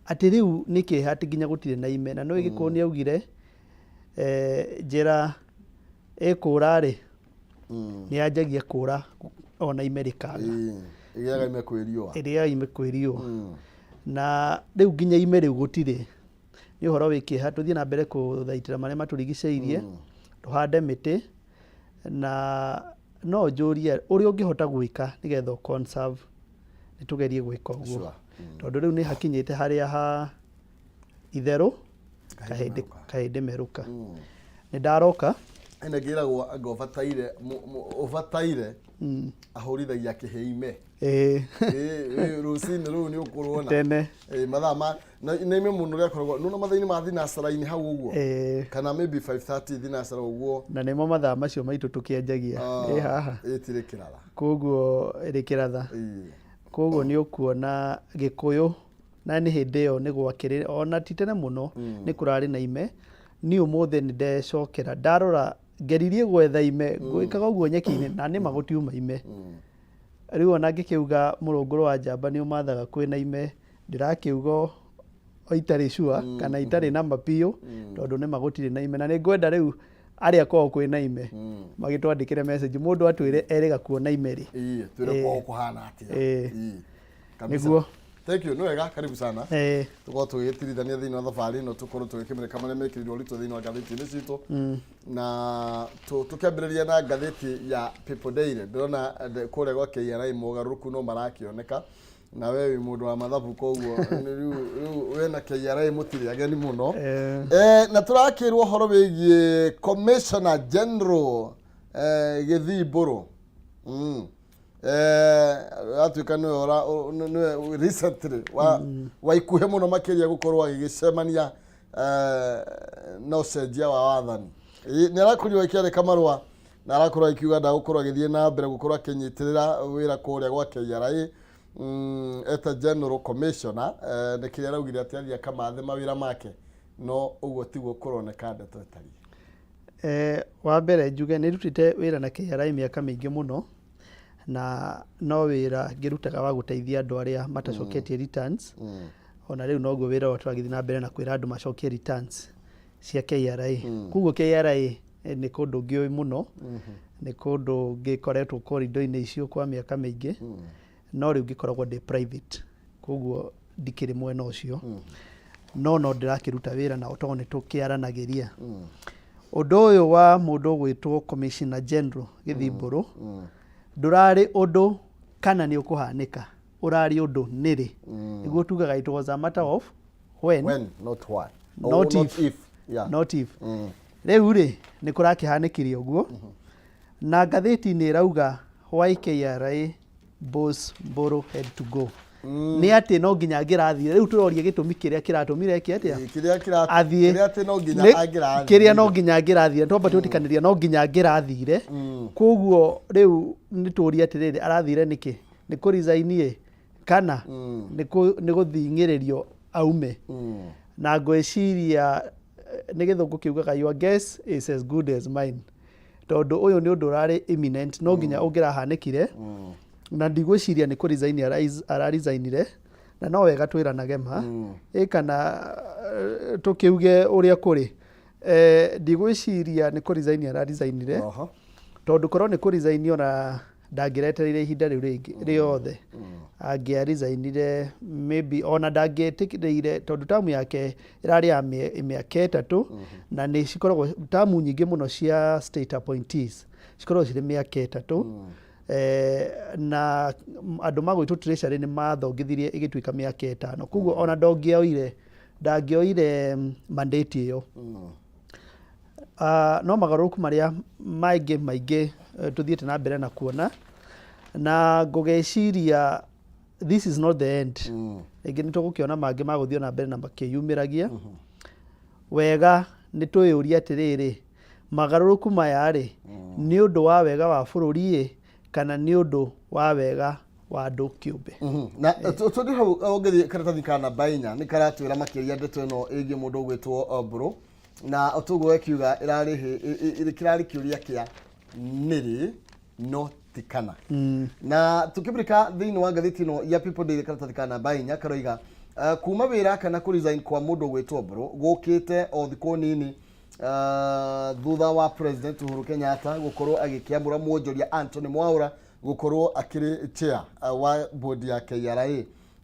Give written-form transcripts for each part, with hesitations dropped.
ati riu niki hati ginya gutire na ime na no igikoni augire njira ekura ri ni anjagia kura ona imerikaga iriaga ime kwiriwa na riu ginya ime riu gutire ni horo wiki hatuthie na mbere kuthaitira maria maturigiceirie tuhande miti na no njuria uri ungihota gwika nigetha conserve nitugerie gwika uguo tondu riu ni hakinyite haria ha itheru kahindi meruka ni ndaroka ene giragwo ovataire ahorithagia kiheime rusini ru ni ukurona tene mathama na ime muno ria koragwo nuna mathaini ma thinacaraini hau uguo kana maybe 5:30 thinacara uguo na nimo mathaa macio maitu tukienjagia haha itire kiratha koguo iri kiratha koguo ni ukuona gikuyu na ni hindi yo ni gwakire ona titene muno ni kurari na ime ni umuthe ni ndecokera ndarora ngeririe gwetha ime gwikaga uguo nyeki-ini na ni magutiuma ime riu ona ngikiuga murunguru wa njamba ni umathaga kwina ime ndirakiuga oitari sure kana itari na mapio tondu ni magutire na ime na ni ngwenda riu aria kwao kwina ime magitwandikire message mundu atwire eriga kuona ime ri twire kwao kuhana atia niguo thank you no wega karibu sana tuko tugitirithania thiini wa thabari no tukorwo tugikimereka maria mekirirwo ritu thiini wa ngathiti-ini citu na tukiambiriria na ngathiti ya People Daily ndona kuria gwa KRA mugaruruku no marakioneka na wewe mundu wa mathabu koguo riu we na KRA mutiri ageni muno na turakirwo horo wigie Commissioner General Githimburu atuika ni ora recently wa ikuhe muno makiria gukorwo agigicemania no cenjia wa wathani ni arakuriwa ikiare kamarwa na arakorwo ikiuga ndagukorwo agithie na mbere gukorwo akinyitirira wira kuria gwa KRA eta General Commissioner ni kiria raugire ati athia kamathe mawira make no uguo tiguo kuroneka ndeto etari wa mbere njuge ni rutite wira na KRA miaka mingi muno na no wira ngirutaga wa guteithia andu aria matacoketie returns ona riu no guo wira wa twagithi na mbere na kwira andu macokie returns cia KRA kuguo KRA ni kundu ngioi muno ni kundu ngikoretwo corridor-ini icio kwa miaka mingi no riu ngikoragwo ndi private kuguo ndikiri mwena ucio no ndirakiruta wira na tondu ni tukiaranagiria undu uyu wa mundu gwitwo Commissioner General Githimburu ndurari undu kana ni ukuhanika urari undu niri iguo tugaga it was a matter of when not why not if not if riu ri ni kurakihanikirio uguo na ngathiti ni rauga why KRA boss Mburu had to go ni ati no nginya ngirathire riu turoria gitumi kiria kiratumire ki atia kiria ati no nginya angirathire kiria no nginya ngirathire twamba tutikaniria no nginya ngirathire koguo riu ni turia atiriri arathire niki ni ku resign kana ni guthingiririo aume na ngwiciria ni githungu kiugaga your guess is as good as mine tondu uyu ni undu urari imminent no nginya ungirahanikire na ndigwiciria ni ku resign ara resignire na no wega twiranage ma kana tukiuge uria kuri ndigwiciria ni ku resign ara resignire tondu korwo ni ku resign ona ndangiretereire ihinda riu ringi riothe angia resignire maybe ona ndangietikirire tondu tamu yake irari ya miaka 3 na ni cikoragwo tamu nyingi muno cia state appointees cikoragwo ciri miaka 3 na andu magwitwo treasury ni mathongithirie igituika miaka 5 koguo ona ndangioire mandate iyo no magaruku maria maingi tuthiete na mbere na kuona na ngugeciria this is not the end igi nitugukiona mangi maguthio na mbere na makiyumiragia wega nituyuria atiriri magaruku maya ri ni undu wa wega wa bururi kana ni undu wa wega wa andu kiumbe na tundi hau ongethi karatathi kana bainya ni karatwira makiria ndeto no igi mundu gwitwo Mburu na otugo ekiuga kirari kiuria kia niri no tikana na tukibirika thiini wa ngathiti no ya People Daily karatathi kana bainya karoiga kuma wira kana ku resign kwa mundu gwitwo bro gukite o thiko nini thutha wa president Uhuru Kenyatta gukorwo agikiamura mwonjoria Anthony Mwaura gukorwo akiri chair wa board ya KRA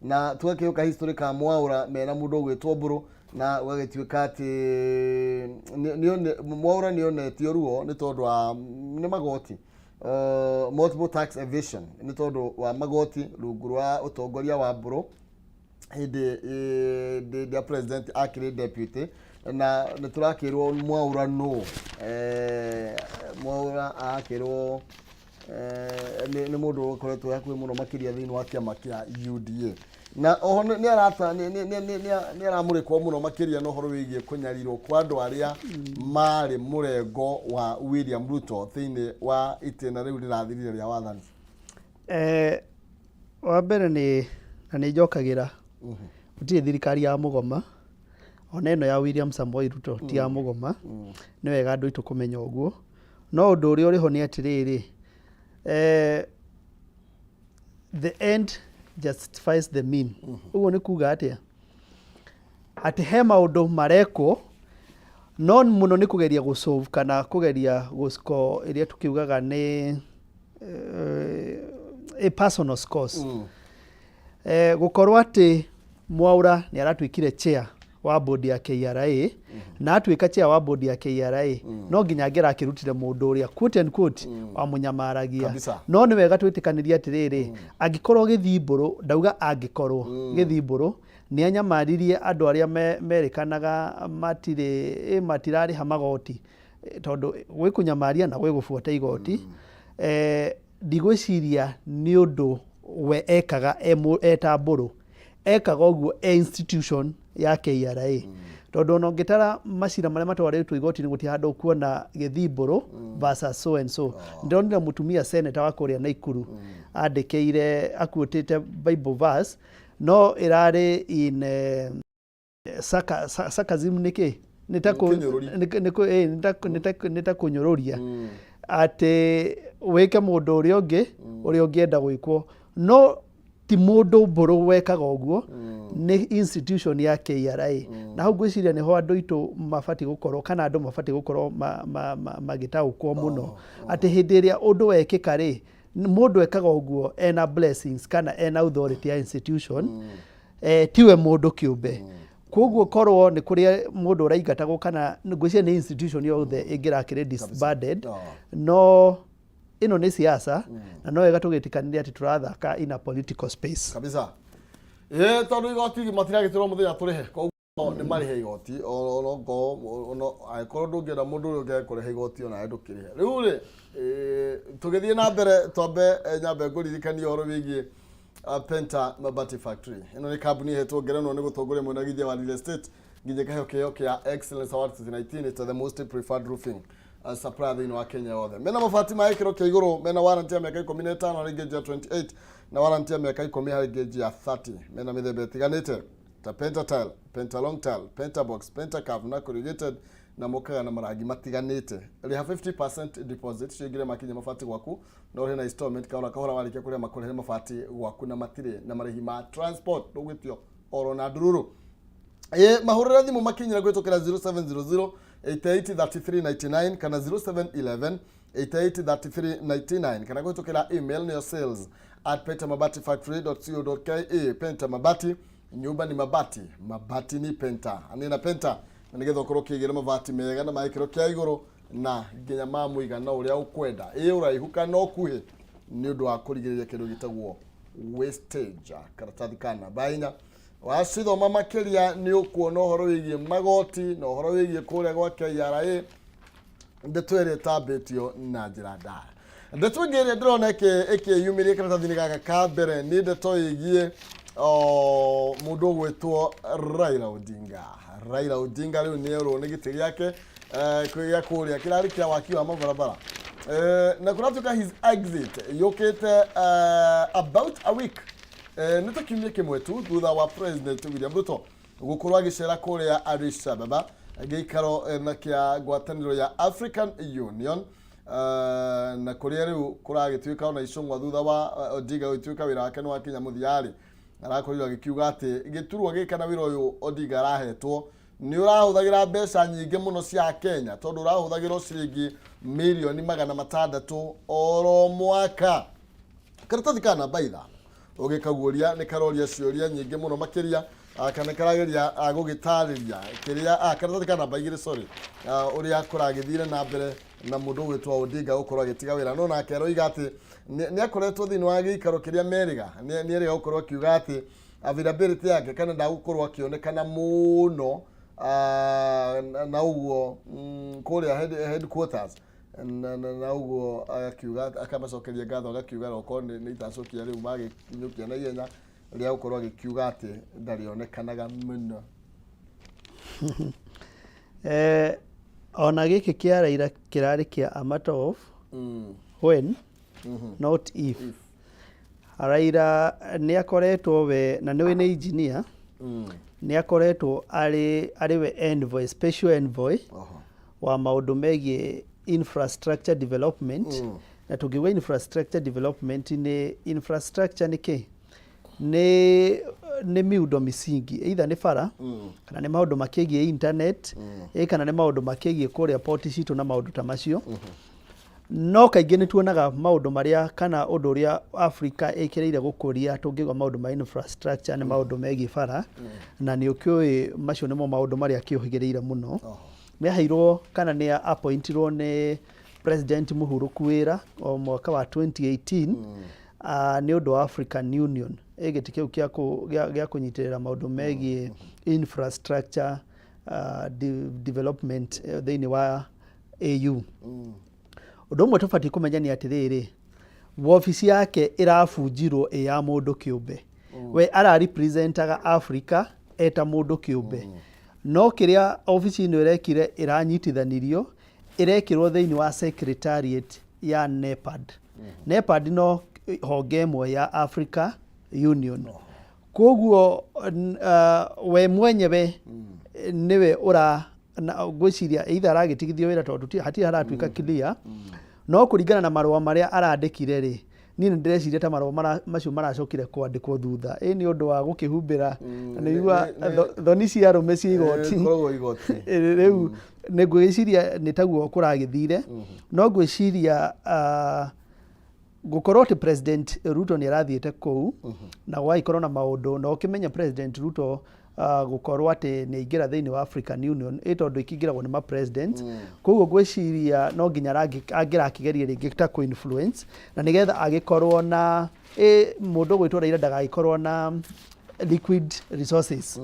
na tugakiuka history ka Mwaura mena mundu gwitwo bro na wagituika ati Mwaura nionetio ruo ni tondu wa ni magoti multiple tax evasion ni tondu wa magoti rungu rwa utongoria wa bro the president akiri deputy na turakirwo Mwaura no Mwaura akirwo ni mundu ukoretwo yakwe muno makiria thini wa kiama kia UDA na oho ni arata ni aramurikwo muno makiria no horo wigie kunyarirwo kwa andu aria mari murengo wa William Ruto thini wa itena riu rirathirire ria wathani wa mbere ni njokagira gutire thirikari ya mugoma ona ino ya William Samoei Ruto ti ya mugoma ni wega andu itu kumenya uguo no undu uri uriho ni atiriri the end justifies the mean uguo ni kuga atia ati he maundu mareko non muno ni kugeria gusolve kana kugeria gusko iria tukiugaga ni a personal scores gukorwo ati Mwaura ni aratwikire chair wa board ya KRA na atwika chair wa board ya KRA no nginya ngera akirutire mundu uria quote and quote wa munyamaragia no ni wega twitikaniria atiriri angikorwo githimburu ndauga angikorwo githimburu ni anyamaririe andu aria merikanaga matirari ha magoti tondu gwi kunyamaria na gwi gubuata igoti ndigwiciria ni undu we ekaga etamburu ekaga uguo institution ya KRA tondu no ngitara macira maria matwaritwo igoti ni guti handu kuona githimburu versus so and so ndonire mutumia senator wa kuria Naikuru andikeire akuotete Bible verse no irari in sarcasm niki nitakunyururia ati weke mundu uria ungi enda gwikwo no ti mundu mburu wekaga uguo ni institution ya KRA na hau gwiciria ni ho andu itu mafati gukorwo kana andu mafati gukorwo magitaukwo muno ati hindi iria undu wekika ri mundu ekaga uguo ena blessings kana ena authority ya institution tiwe mundu kiumbe koguo korwo ni kuria mundu uraigatagwo kana gwiciria ni institution yothe ingirakire disbanded no ino ni siasa na no wega tugitikaniria ati turathaka in a political space kabisa tondu igoti matiragitirwo muthenya turihe koguo ni marihe igoti ono aikorwo ndungienda mundu uria ungekurihe igoti ona ndukirihe riu ri tugithie na mbere tombe nyambe nguririkania horo wigie Penta Mabati Factory ino ni kambuni hetwo ngerenwo ni gutongoria mwenagithia wa real estate nginye kaheo keo kia Excellence Award 2019 to the most preferred roofing supplier thini wa Kenya yothe mena mabati ma ikiro kia iguru mena warranty ya miaka 15 na gauge ya 28 na warranty ya miaka 10 hari gauge ya 30 mena mithemba itiganite ta Penta Tile, Penta Long Tile, Penta Box, Penta Curve na corrugated na mokaga na marangi matiganite riha 50% deposit shigire makinya mabati gwaku no ri na installment kaura kahora warikia kuria makorehe mabati gwaku na matire na marihi ma transport ndugwitio oro na ndururu mahurira thimu makinyira gwitukira 0700 883399 kana 0711 883399 kana gwitukira email ni sales@pentamabatifactory.co.ke Penta Mabati nyumba ni mabati mabati ni Penta anina Penta nigetho korwo kigira mabati mega na maikiro kia iguru na nginya mamuigana uria ukwenda uraihuka no kuhe ni undu wa kurigiriria kindu gitagwo wastage karatathi kana bainya wacithoma makiria ni ukuona horo wigie magoti na horo wigie kuria gwa KRA ndetwere tabetio na njira ndaya ndetwingiria ndrona ikiyumirie karatathi gaka ka mbere ni ndeto igie mundu gwetwo Raila Odinga riu ni ero ni giti giake kuya kuria kirari kia waki wa mabarabara na kunatuka his exit yokete about a week nitakimye kimwe tu thutha wa president William Ruto gukorwo agicera kuria Addis Ababa gikaro na kia gwataniro ya African Union na kuria riu kuragituika ona icungwa thutha wa Odinga gutwika wira wake no akinya muthiari arakorirwo agikiuga ati giturwa gikana wira uyu Odinga arahetwo ni urahuthagira mbeca nyingi muno cia Kenya tondu urahuthagira ciringi milioni 600 oro mwaka karatathi kana baitha ugikaguria ni karoria cioria nyingi muno makiria kana karageria gugitariria kiria karatathi kana baigire sorry uria kuragithire na mbere na mundu witwa Odinga gukorwo agitiga wira no nake aroiga ati ni akoretwo thini wa gikaro kiria meriga ni eriga gukorwo akiuga ati availability yake kana ndagukorwo akionekana muno na uguo kuria headquarters na uguo akiuga akamacokeria ngatho agakiuga roko ni itacokia riu maginyukia na ihenya ria gukorwo agikiuga ati ndarionekanaga muno ona giki kia Raila kirari kia a matter of when not if. Raila ni akoretwo we na niwe ni engineer ni akoretwo ari we envoy special envoy wa maundu megie infrastructure development na tugiwa infrastructure development ni infrastructure ni miundo misingi either ni bara kana ni maundu makigie internet kana ni maundu makigie kuria port citu na maundu ta macio no kaingĩ nĩ tuonaga maũndũ maria kana ũndũ ũrĩa Africa ĩkĩrĩire gũkũria tũngĩgwa maũndũ ma infrastructure nĩ maũndũ megiĩ bara na nĩ ũkĩũĩ macio nĩmo maũndũ marĩa akĩũhĩgĩrĩire mũno nĩ aheirwo kana nĩ appointirwo nĩ President Mũhurũku wĩra o mwaka wa 2018 nĩ ũndũ wa African Union gĩtĩ kĩu gĩa kũnyitĩrĩra maũndũ megiĩ infrastructure development thĩinĩ wa AU. Ũndũ ũmwe tũbatiĩ kũmenya nĩ atĩrĩrĩ wabici yake ĩrabunjirwo ya mũndũ kĩũmbe we ararepresentaga Africa eta mũndũ kĩũmbe no kĩrĩa ofici ĩno ĩrekire ĩranyitithanirio ĩrekirwo thĩinĩ wa secretariat ya NEPAD. NEPAD no honge ĩmwe ya Africa Union koguo we mwenyewe niwe gwiciria either aragitigithio wira tondu hati haratuika clear no kuringana na marũa maria arandikire ri ni ndireciria ta marũa macio maracokire kwandikwo thutha ni undu wa gukihumbira ni igua thoni cia rume cia igoti riu ni gwiciria ni taguo kuragithire no gwiciria gukorwo ti President Ruto ni arathiete kou na gwaikorwo na maundu no kimenya President Ruto gukorwo ati ni ingira thiini wa African Union tondu ikingiragwo ni ma president koguo gwiciria no nginya angirakigeria ringi ta ku influence na nigetha agikorwo na mundu gwitwo Raila ndagaikorwo na liquid resources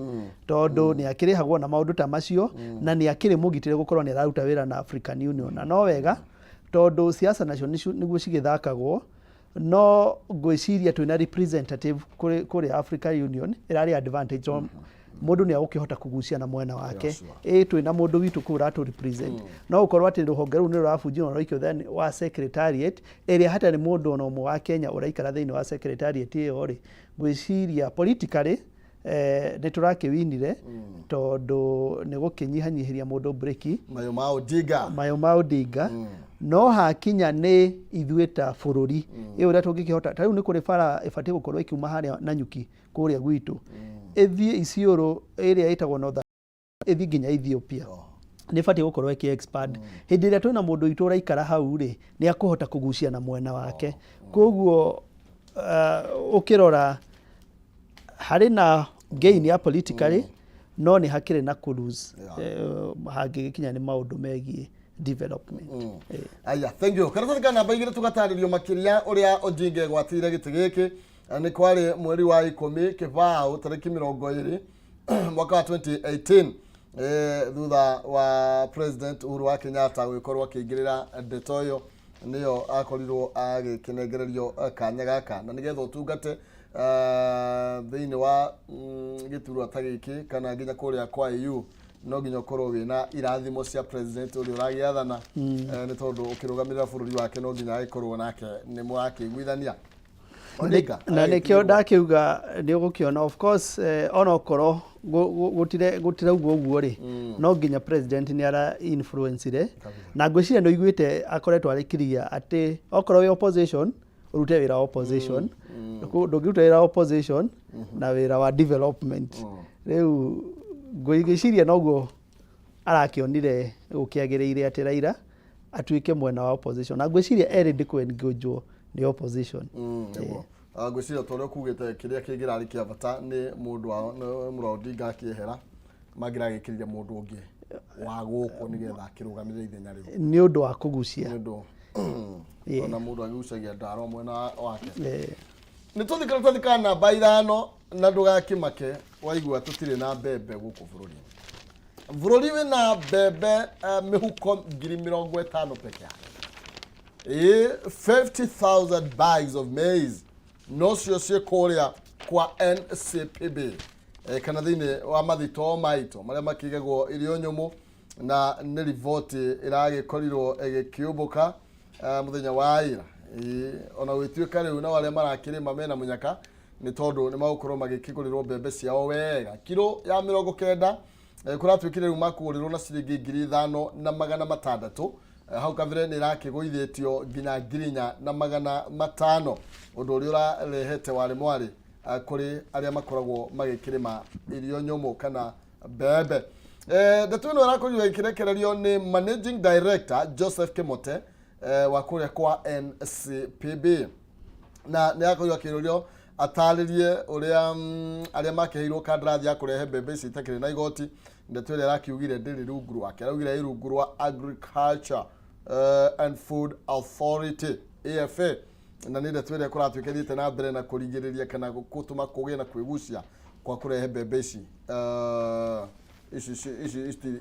tondu ni akirihagwo na maundu ta macio na ni akiri mugitire gukorwo ni araruta wira na African Union na no wega tondu siasa nacio niguo cigithakagwo no gwiciria twina representative kuri African Union irari advantage mundu ni agukihota kugucia na mwena wake twina mundu witu ku ratu represent no ukorwo ati ruhonge ru ni rurabunjio no ikio then wa secretariat area hata ni mundu ono mwe wa Kenya uraikara thiini wa secretariat iyo ri gwiciria politically ni turakiwinire tondu ni gukinyihanyihiria mundu breki mayo ma Odinga no hakinya ni ithueta bururi iyo ria tungikihota tariu ni kuri bara ifati gukorwo ikiuma haria Nanyuki kuria gwitu ethie Isiolo area itagwo North ethie nginya Ethiopia ni fati gukorwo iki expand hindi ria twina mundu itu uraikara hau ri ni akuhota kugucia na mwena wake koguo ukirora hari na gain ya politically no ni hakire na lose hagikinya ni maundu megie development aya thank you karatathi kana baigire tugataririo makiria uria Odinga gwatire giti giki ni kwari mweri wa 10 kivao tariki 20 mwaka wa 2018 thutha wa President Uhuru wa Kenyatta gwikorwo akingirira ndeto yo niyo akorirwo agikinegererio kanya gaka na nigetha utungate thiini wa giturwa ta giki kana nginya kuria kwa EU no nginya korwo wina irathimo cia president uri uragiathana ni tondu ukirugamirira bururi wake no nginya agikorwo nake ni mwakiguithania na nikio ndakiuga ni ugukiona of course ona okorwo gutire uguo ri no nginya president ni ara influence ire na ngwiciria no iguite akoretwo arikiria ati okorwo we opposition urute wira opposition ndũngĩruta wĩra opposition na wĩra wa development rĩu ngwĩciria noguo arakĩonire gũkĩagĩrĩire atĩ Raila atuĩke mwena wa opposition na ngwĩciria erĩ ndĩkũ-engage nĩ opposition ngwĩciria tondũ kugĩte kĩrĩa kĩngĩrarĩ kĩa bata nĩ mũndũ wa Mũra Odinga akĩehera mangĩragĩkĩrĩria mũndũ ũngĩ wa gũkũ nĩgetha akĩrũgamĩrĩre ithenya rĩu nĩ ũndũ wa kũgucia ona mũndũ agĩgucagia ndaro mwena wake nĩ tũthikana namba 5 na ndũgakĩmake waigua tũtirĩ na mbembe gũkũ bũrũri wĩna mbembe mĩhuko 50,000 peke yake 50,000 bags of maize no cio ciĩ kũrĩa kwa NCPB kana thĩinĩ wa mathito maitũ marĩa makĩgagwo irio nyũmũ na nĩ riboti ĩragĩkorirwo ĩgĩkĩũmbũka mũthenya wa ira ona gwĩtuĩka rĩu na arĩa marakĩrĩma mena mũnyaka nĩ tondũ nĩ magũkorwo magĩkĩgũrĩrwo mbembe ciao wega kilo ya 90 kũratuĩkire rĩu makũgũrĩrwo na ciringi 5,600 hau kabere nĩ rakĩgũithĩtio nginya 4,500 ũndũ ũrĩa ũrarehete warĩ mwarĩ kũrĩ arĩa makoragwo magĩkĩrĩma irio nyũmũ kana mbembe ndeto ĩno ĩrakorirwo ĩkĩrekererio nĩ Managing Director Joseph Kĩmote wa kũrĩa kwa NCPB na nĩ akorirwo akĩrũrio atarĩrie ũrĩa arĩa makĩheirwo kandarathi ya kũrehe mbembe ici itakĩrĩ na igoti ndeto ĩrĩa arakiugire ndĩrĩ rungu rwake araugire rungu rwa Agriculture and Food Authority AFA na nĩ ndeto ĩrĩa kũratuĩkĩrĩte na mbere na kũringĩrĩria kana gũtũma kũgĩe na kwĩgucia kwa kũrehe mbembe ici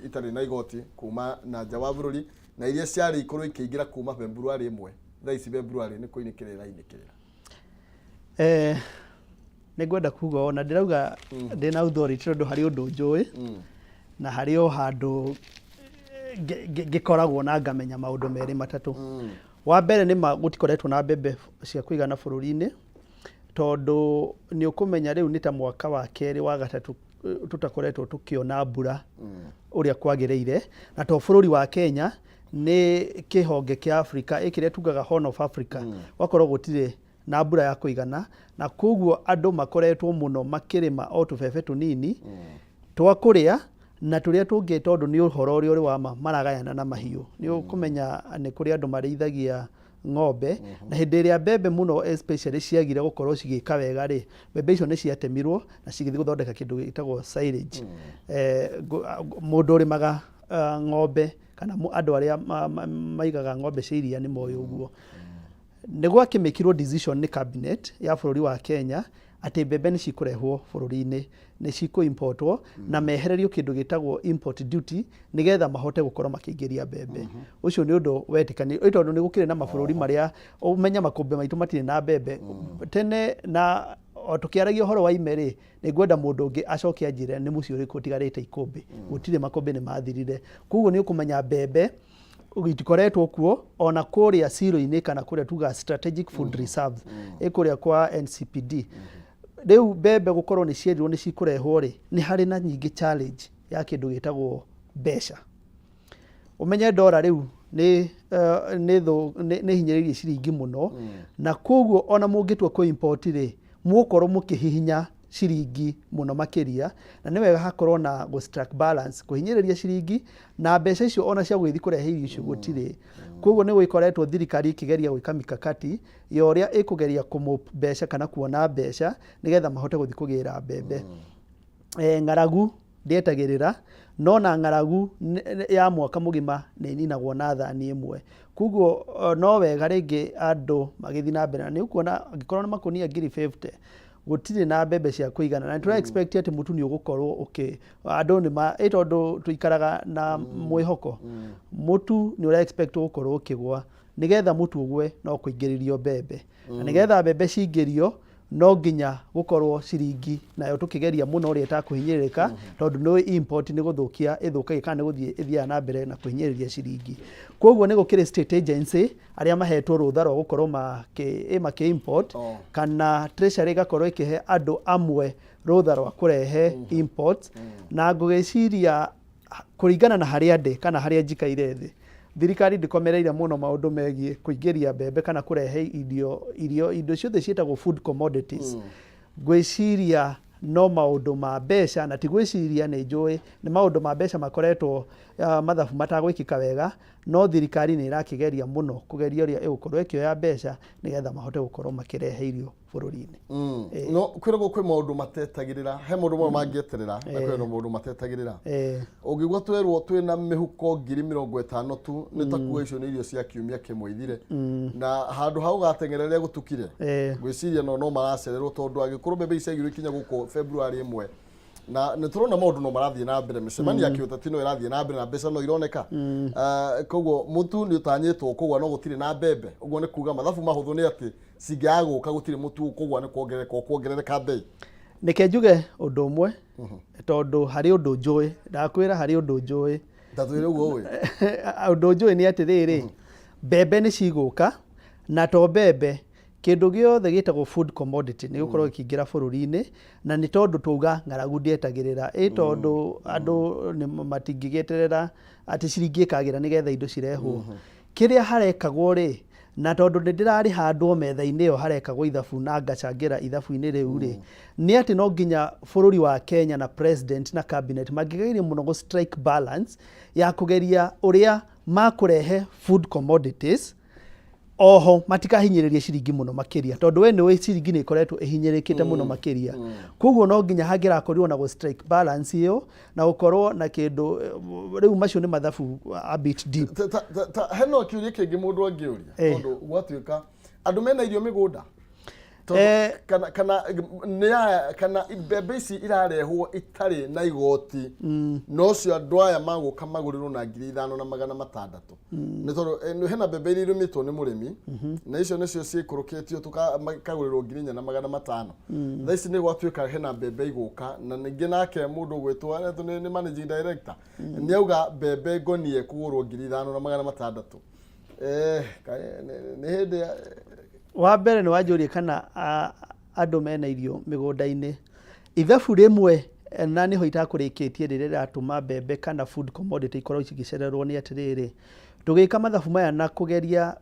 itarĩ na igoti kuma na nja wa bũrũri na iria ciarĩ ikorwo ikĩingĩra kuma February 1 thaa ici February nĩ kũinĩkĩrĩra nĩ ngwenda kuga ona ndĩrauga ndĩna authority tondũ harĩ ũndũ njũĩ na harĩ o handũ ngĩkoragwo na ngamenya maũndũ merĩ matatũ wa mbere nĩ gũtikoretwo na mbembe cia kũigana bũrũri-inĩ tondũ nĩ ũkũmenya rĩu nĩ ta mwaka wa kerĩ wa gatatũ tutakoretwo tukiona mbura uria kwagĩrĩire na to bũrũri wa Kenya nĩ kĩhonge kĩa Africa ĩkĩrĩa tugaga Horn of Africa wakorwo gũtirĩ na mbura ya kũigana na koguo andũ makoretwo mũno makĩrĩma o tũbebe tũnini twa kũrĩa na tũrĩa tũngĩ tondũ nĩ ũhoro ũrĩa ũrĩ wa maragayana na mahiũ nĩ ũkũmenya nĩ kũrĩ andũ marĩithagia ng'ombe na hĩndĩ ĩrĩa mbembe mũno especially ciagire gũkorwo cigĩka wega rĩ mbembe icio nĩ ciatemirwo na cigĩthiĩ gũthondeka kĩndũ gĩtagwo silage mũndũ ũrĩmaga ng'ombe kana andũ arĩa maigaga ng'ombe cia iria nĩ moyo ũguo nĩ gwakĩmĩkirwo decision nĩ cabinet ya bũrũri wa Kenya atĩ mbembe nĩ cikũrehwo bũrũri-inĩ nĩ cikũimportwo na mehererio kĩndũ gĩtagwo import duty nĩgetha mahote gũkorwo makĩingĩria mbembe ũcio nĩ ũndũ wetĩkanio tondũ nĩ gũkĩrĩ na mabũrũri marĩa ũmenya makũmbĩ maitũ matirĩ na mbembe tene na tukĩaragia ũhoro wa imerĩ nĩ ngwenda mũndũ ũngĩ acoke anjĩre nĩ mũciĩ ũrĩkũ ũtigarĩte ikũmbĩ gũtirĩ makũmbĩ nĩ mathirire koguo nĩ ũkũmenya mbembe ugitikoretwo kuo ona kũrĩa siro-inĩ kana kũrĩa tuga strategic food reserves ĩkũrĩa kwa NCPD rĩu mbembe gũkorwo nĩ ciendirwo nĩ cikũrehwo rĩ nĩ harĩ na nyingĩ challenge ya kĩndũ gĩtagwo mbeca umenye ndora rĩu nĩ hinyĩrĩirie ciringi mũno na koguo ona mũngĩtua kũ import rĩ mũkorwo mũkĩhihinya ciringi mũno makĩria na nĩ wega hakorwo na go strike balance kũhinyĩrĩria ciringi na mbeca icio ona cia gũgĩthiĩ kũrehe irio icio gũtirĩ koguo nĩ gwĩkoretwo thirikari ĩkĩgeria gwĩka mikakati ya ũrĩa ĩkũgeria kũmũ mbeca kana kuona mbeca nĩgetha mahote gũthiĩ kũgĩra mbembe ng'aragu ndĩetagĩrĩra no na ng'aragu ya mwaka mũgima nĩ ninagwo na thani ĩmwe koguo no wega rĩngĩ andũ magĩthiĩ na mbere nĩ ũkuona angĩkorwo nĩ makũnia 50 gũtirĩ na mbembe cia kũigana na tũra expect atĩ mũtu nĩ ũgũkorwo andũ nĩ tondũ tuikaraga na mwĩhoko mũtu nĩ ũra expect gũkorwo ũkĩgwa nĩgetha mũtu ũgwe no kũingĩrĩrio mbembe na nĩgetha mbembe cingĩrio no nginya gũkorwo ciringi nayo tũkĩgeria mũno ũrĩa ĩtakũhinyĩrĩka tondũ no import nĩ gũthũkia ĩthũkagia kana nĩ gũthiĩ ĩthiaga na mbere na kũhinyĩrĩria ciringi koguo nĩ gũkĩrĩ state agency arĩa mahetwo rũtha rwa gũkorwo makĩ import kana treasury ĩgakorwo ĩkĩhe andũ amwe rũtha rwa kũrehe import na ngũgĩciria kũringana na harĩa ndĩ kana harĩa njikaire thĩ thirikari ndikomereire muno maundu megie kuingiria mbembe kana kurehe indo ciothe cietagwo food commodities gwiciria no maundu ma mbeca na ti gwiciria ni njui ni maundu ma mbeca makoretwo mathabu matagwikika wega no thirikari ni irakigeria muno kugeria uria igukorwo ikioya mbeca nigetha mahote gukorwo makirehe irio bururi-ini. No kwiragwo kwi maundu matetagirira he maundu mo mangieterera na kwiragwo maundu matetagirira ungigwa twerwo twina mihuko 50,000 tu ni takuwa icio ni irio cia kiumia kimwe ithire na handu hau gatengereria gutukire gwiciria no maracererwo tondu agikuru mbembe icegirwo ikinya guko February 1 na niturona maundu no marathie na mbere micemani ya kiutati no irathie na mbere na mbeca no ironeka koguo mutu ni utanyitwo kugwa no gutire na mbembe uguo ni kuga mathabu mahuthu ni ati singiaguka gutire mutu kugwa ni kuongerereka bei nike njuge undu umwe tondu hari undu njui ndakwira hari undu njui tatwire uguo we undu njui ni ati riri mbembe ni ciguka na to mbembe kindu giothe gitagwo food commodity ni gukorwo kiingira bururi-ini na ni tondu tuga ng'aragu ndietagirira tondu andu ni matingigeterera ati ciringi ikagira nigetha indo cirehwo kiria harekagwo ri na tondu ndirari handwo metha-ini yo harekagwo ithabu na ngacangira ithabu-ini riu ri ni ati no nginya bururi wa Kenya na president na cabinet magigeire muno go strike balance ya kugeria uria makurehe food commodities oho matikahinyiririe ciringi muno makiria tondu we ni ciringi ni ikoretwo ihinyirikite muno makiria koguo no nginya hagira korirwo na go strike balance iyo na gukorwo na kindu riu macio ni mathabu a bit deep heno kiuria kingi mundu angiuria tondu gwatuika andu mena irio migunda kana mbembe ici irarehwo itari na igoti no cio andu aya maguka magurirwo na 5,600 ni tondu hena mbembe irumitwo ni murimi na icio nicio ciikurukitio tukagurirwo 4,500 tha ici ni gwatuika hena mbembe iguka na ningi nake mundu gwitwo ni managing director ni auga mbembe ngonie kugurwo 5,600 ni hindi wa mbere ni wanjurie kana andu mena irio migunda-ini ithabu rimwe na niho itakurikitie riria atuma mbembe kana food commodity ikorwo cigicererwo ni atiriri tugika mathabu maya na kugeria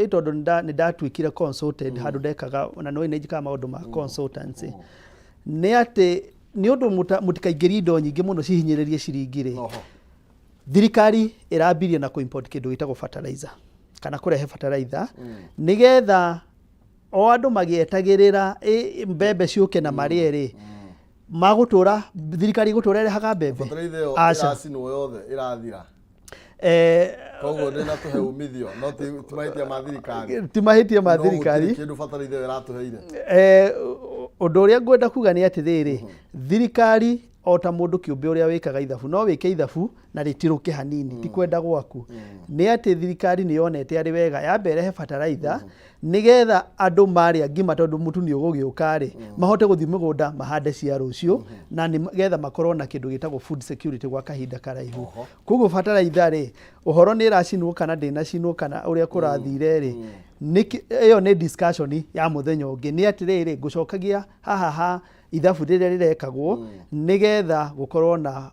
tondu ni ndatwikire consulted handu ndekaga na no ine njika maundu ma consultancy ni ati ni undu mutikaingiria indo nyingi muno cihinyiririe ciringi ri thirikari irabirie na kuimport kindu gitagwo fertilizer kana kurehe fertilizer nigetha o andu magietagirira mbembe ciuke na marieri magutura thirikari gutura irehaga mbembe no yothe irathira koguo ndina tuhe umithio no ti mahitia ma thirikari kindu fertilizer iratuheire undu uria ngwenda kuga ni ati riri thirikari ota mundu kiumbe uria wikaga ithabu no wike ithabu na ritiruke hanini ti kwenda gwaku ni ati thirikari ni yonete ari wega ya berehe fertilizer nigetha andu maria ngima tondu mutu ni ugugiuka ri mahote guthii mugunda mahande cia rucio na nigetha makorwo na kindu gitagwo food security gwa kahinda karaihu koguo fertilizer ri uhoro ni racinwo kana ndina cinwo kana uria kurathire ri iyo ni discussion ya muthenya ungi ni ati riri gucokagia haha ithabu riria rirekagwo nigetha gukorwo na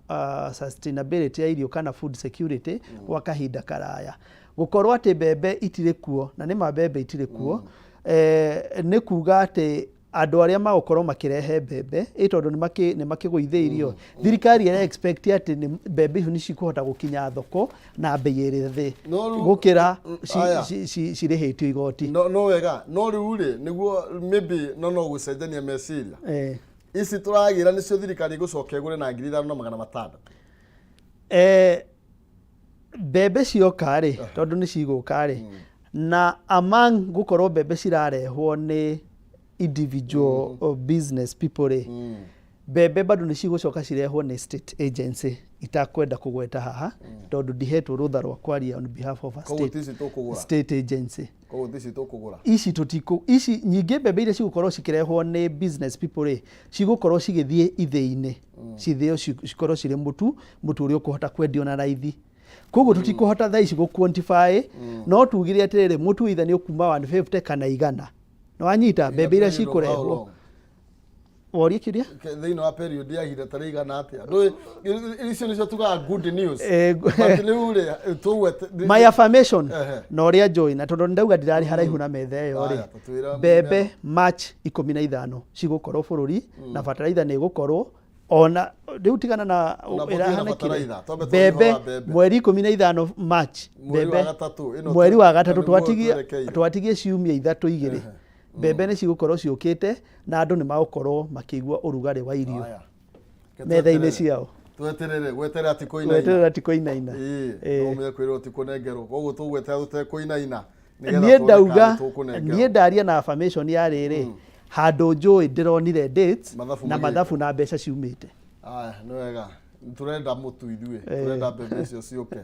sustainability ya irio kana food security gwa kahinda karaya gukorwo ati mbembe itire kuo na ni mbembe itire kuo ni kuga ati andu aria magukorwo makirehe mbembe tondu ni makiguitheirio thirikari ira expect ati mbembe icio ni cikuhota gukinya thoko na bei iri thi gukira cirihitio igoti no wega no riu ri niguo maybe no gucenjania meciria ici turagira nicio thirikari gucoka igure na 5,600 mbembe cioka ri tondu ni ciguka ri na among gukorwo mbembe cirarehwo ni individual business people ri mbembe bado ni cigucoka cirehwo ni state agency itakwenda kugweta haha tondu ndihetwo rutha rwa kwaria on behalf of a state agency ici nyingi mbembe iria cigukorwo cikirehwo ni business people ri cigukorwo cigithie ithei-ini cithio cikorwo ciri mutu uria ukuhota kwendio na raithi koguo tutikuhota thaa ici gu quantify no tugire atiriri mutu itha ni ukuma 150 kana 100 no anyita mbembe iria cikurehwo woria kiria thĩinĩ wa period ya ihinda tarĩ igana atĩa ndũĩ icio nĩcio tugaga good news but rĩu rĩ tũgwete my affirmation na ũrĩa njũĩ na tondũ ndauga ndirarĩ haraihu na metha ĩyo rĩ mbembe March 15 cigũkorwo bũrũri na bataraitha nĩ ĩgũkorwo ona rĩu tigana na ĩrahanĩkire mbembe mweri 15 March mbembe mweri wa gatatũ twatigie ciumia ithatũ igĩrĩ mbembe nĩ cigũkorwo ciũkĩte na andũ nĩ magũkorwo makĩigua ũrugarĩ wa irio metha-inĩ ciao gweterera ti kũinaina ũmenye kwĩrwo ti kũnengerwo koguo tũgweterera tũtekũinaina niĩ ndaria na affirmation ya rĩrĩ handũ njũĩ ndĩronire dates na mathabu na mbeca ciumĩte nĩ wega turenda mũtu ithuĩ turenda mbembe icio ciũke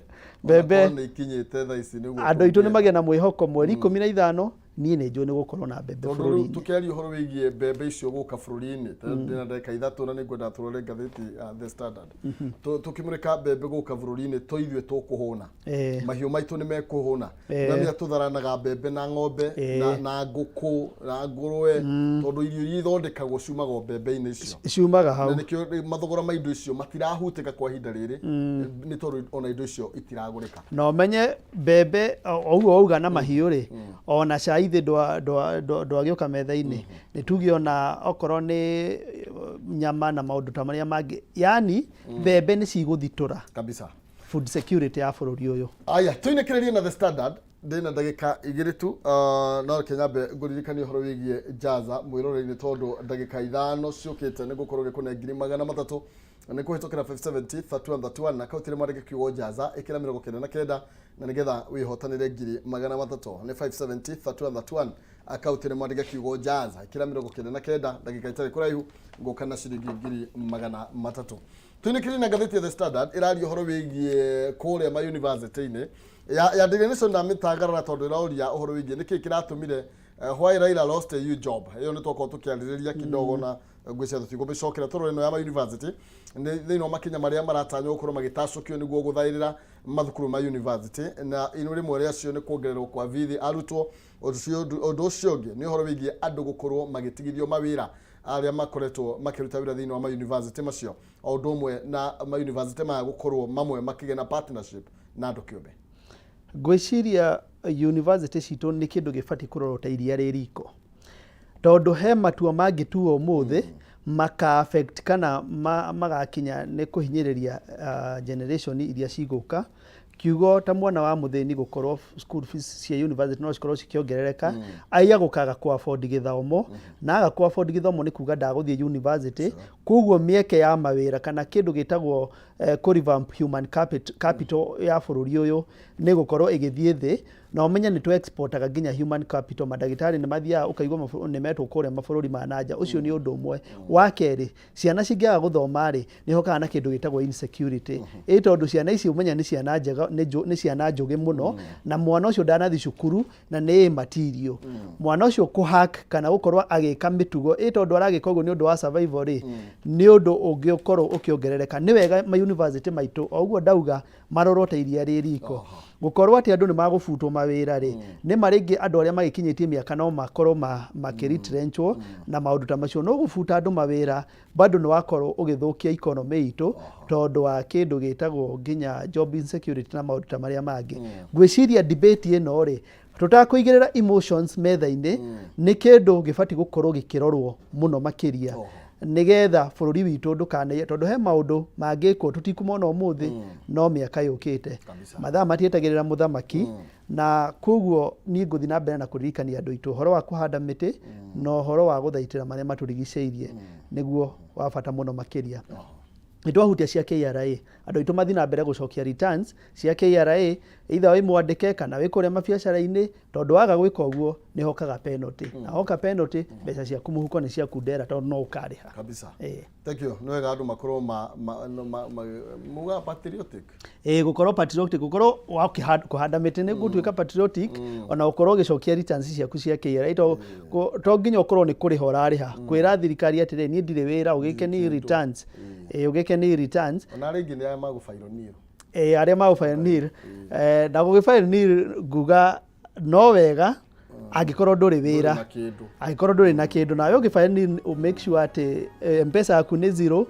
mbembe nĩ ikinyĩte thaa ici nĩguo andũ aitũ nĩ magĩa na mwĩhoko mweri 15 niĩ nĩ njũĩ nĩ gũkorwo na mbembe bũrũri-inĩ tũkĩaria ũhoro wĩgiĩ mbembe icio gũka bũrũri-inĩ ndĩna ndagĩka ithatũ na nĩngwenda tũrore ngathĩti The Standard tũkĩmũrĩka mbembe gũka bũrũri-inĩ ithuĩ tũkũhũna mahiũ maitũ nĩ mekũhũna namĩa tũtharanaga mbembe na ng'ombe na ngũkũ na ngũrũwe tondũ irio iria ithondekagwo ciumaga mbembe-inĩ icio ciumaga hau na nĩkĩo mathogora ma indo icio matirahutĩka kwa ihinda rĩrĩ nĩ tondũ ona indo icio itiragũrĩka no menye mbembe ũguo wauga na mahiũ rĩ ona cai ithe ndwagĩũka metha-inĩ nĩ tuge ona okorwo nĩ nyama na maũndũ ta marĩa mangĩ yani mbembe nĩ cigũthitũra kabisa food security ya bũrũri ũyũ aya twĩnĩkĩrĩrie na The Standard ndĩna ndagĩka igĩrĩ tu no Kenyambe ngũririkanie ũhoro wĩgiĩ Jaza mwĩrore-inĩ tondũ ndagĩka ithano ciũkĩte nĩ gũkorwo gĩkũne 300 nĩ kũhĩtũkĩra 570 31 na kautire marĩke kiugo Jaza ĩkĩra 99 na nĩgetha wĩhotanĩre 300 nĩ 570 31 akautire marĩke kiugo Jaza ĩkĩra 99 ndagĩka itarĩ kũraihu ngũka na ciringi 300 twĩnĩkĩrĩrie na ngathĩti ya The Standard ĩraria ũhoro wĩgiĩ kũrĩa ma university-inĩ ya Daily Nation na mĩtangarara tondũ ĩraũria ũhoro wĩgiĩ nĩkĩ kĩratũmire why Raila lost a you job ĩyo nĩ twakorwo tũkĩarĩrĩria kidogo na ngwĩciria tũtigũbĩcokera tũrore ĩno ya ma university thĩinĩ wa makinya marĩa maratanywo gũkorwo magĩtacũkio nĩguo gũthaĩrĩra mathukuru ma university na ino rĩmwe rĩacio nĩ kuongererwo kwa bithi arutwo ũndũ ũcio ũngĩ nĩ ũhoro wĩgiĩ andũ gũkorwo magĩtigithio mawĩra arĩa makoretwo makĩruta wĩra thĩinĩ wa ma university macio o ũndũ ũmwe na ma university maya gũkorwo mamwe makĩgĩa na partnership na andũ kĩũmbe ngwĩciria university citũ nĩ kĩndũ gĩbatiĩ kũrorwo ta iria rĩ riko tondũ he matua mangĩtuo ũmũthĩ maka affect kana magakinya nĩ kũhinyĩrĩria generation iria cigũka kiugo ta mwana wa mũthĩni gũkorwo school fees cia university no cikorwo cikiongerereka aiya gũkaga ku afford gĩthomo na aga ku afford gĩthomo nĩ kuga ndagũthiĩ university koguo mĩeke ya mawĩra kana kĩndũ gĩtagwo ku revamp human capital ya bũrũri ũyũ nĩ gũkorwo ĩgĩthiĩ thĩ na ũmenye nĩ tũ-exportaga nginya human capital mandagĩtarĩ nĩ mathiaga ũkaigua nĩ metwo kũrĩa mabũrũri ma nanja ũcio nĩ ũndũ ũmwe wa kerĩ ciana cingĩaga gũthoma rĩ nĩ hokaga na kĩndũ gĩtagwo insecurity tondũ ciana ici ũmenya nĩ ciana njega nĩ ciana njũgĩ mũno na mwana ũcio ndanathi cukuru na nĩ material mwana ũcio kũhack kana gũkorwo agĩka mĩtugo tondũ aragĩka ũguo nĩ ũndũ wa survival rĩ nĩ ũndũ ũngĩkorwo ũkĩongerereka nĩ wega ma university maitũ o ũguo ndauga marorwo ta iria rĩ riko gũkorwo atĩ andũ nĩ magũbutwo mawĩra rĩ nĩ marĩngĩ andũ arĩa magĩkinyĩtie mĩaka no makorwo makĩretrenchwo na maũndũ ta macio no gũbuta andũ mawĩra bado nĩ wakorwo ũgĩthũkia economy itũ tondũ wa kĩndũ gĩtagwo nginya job insecurity na maũndũ ta marĩa mangĩ ngwĩciria debate ĩno rĩ tũtakũigĩrĩra emotions metha-inĩ nĩ kĩndũ gĩbatiĩ gũkorwo gĩkĩrorwo mũno makĩria nigetha bũrũri witũ ndũkaneye tondũ he maũndũ mangĩkwo tũtikũmona ũmũthĩ no mĩaka yũkĩte mathaa matietagĩrĩra mũthamaki na koguo niĩ ngũthiĩ na mbere na kũririkania andũ aitũ ũhoro wa kũhanda mĩtĩ na ũhoro wa gũthaitĩra marĩa matũrigicĩirie nĩguo wa bata mũno makĩria nĩtwahutia cia KRA andũ aitũ mathiĩ na mbere gũcokia returns cia KRA either wĩ mwandĩke kana wĩ kũrĩa mabiacara-inĩ tondũ waga gwĩka ũguo nĩ hokaga penalty na hoka penalty mbeca ciaku mũhuko nĩ ciakundera tondũ no ũkarĩha kabisa thank you nĩ wega andũ makorwo muga patriotic gũkorwo patriotic gũkorwo kũhanda mĩtĩ nĩ gũtuĩka patriotic ona gũkorwo ũgĩcokia returns ciaku cia KRA to nginya ũkorwo nĩ kũrĩha ũrarĩha kwĩra thirikari atĩrĩ niĩ ndirĩ wĩra ũgĩke ni returns ũgĩke ni returns ona rĩngĩ nĩ arĩa magũbairwo nil arĩa magũbairwo nil na gũgĩbairwo nil nguga no wega Angikorwo nduri wira angikorwo nduri na kindu nawe ungifanya make sure ati mpesa yaku ni 0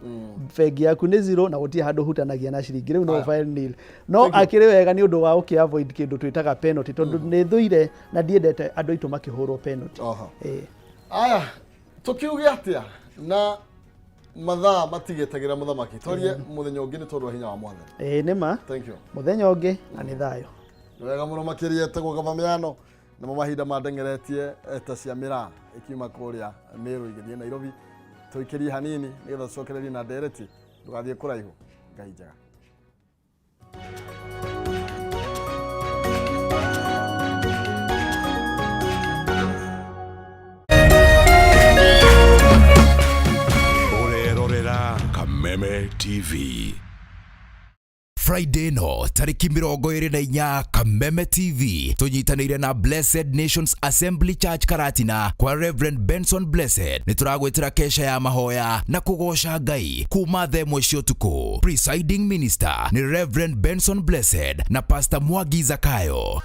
bengi yaku ni 0 na gutie handu hutanagia na ciringi riu no file nil no akiri wega ni undu wa uki avoid kindu twitaga penalty tondu ni thuire na ndiendete andu aitu makihurwo penalty aya tukiuge atia na mathaa matigetagira muthamaki torie muthenya ungi ni tondu hinya wa mwathani nima thank you muthenya ungi na ni thayo wega muno makirie tegwo gavamiano na mahinda mandengeretie ta cia mira ikiuma kuria Meru igithie Nairobi tuikirie hanini nigetha cokererie na ndereti ndugathie kuraihu ngai njega Kameme TV. Friday no tariki 24 Kameme TV tunyitanire na Blessed Nations Assembly Church Karatina kwa Reverend Benson Blessed nituragwetera kesha ya mahoya na kugosha Ngai kuma themwe cio tuku. Presiding minister ni Reverend Benson Blessed na Pastor Mwangi Zakayo.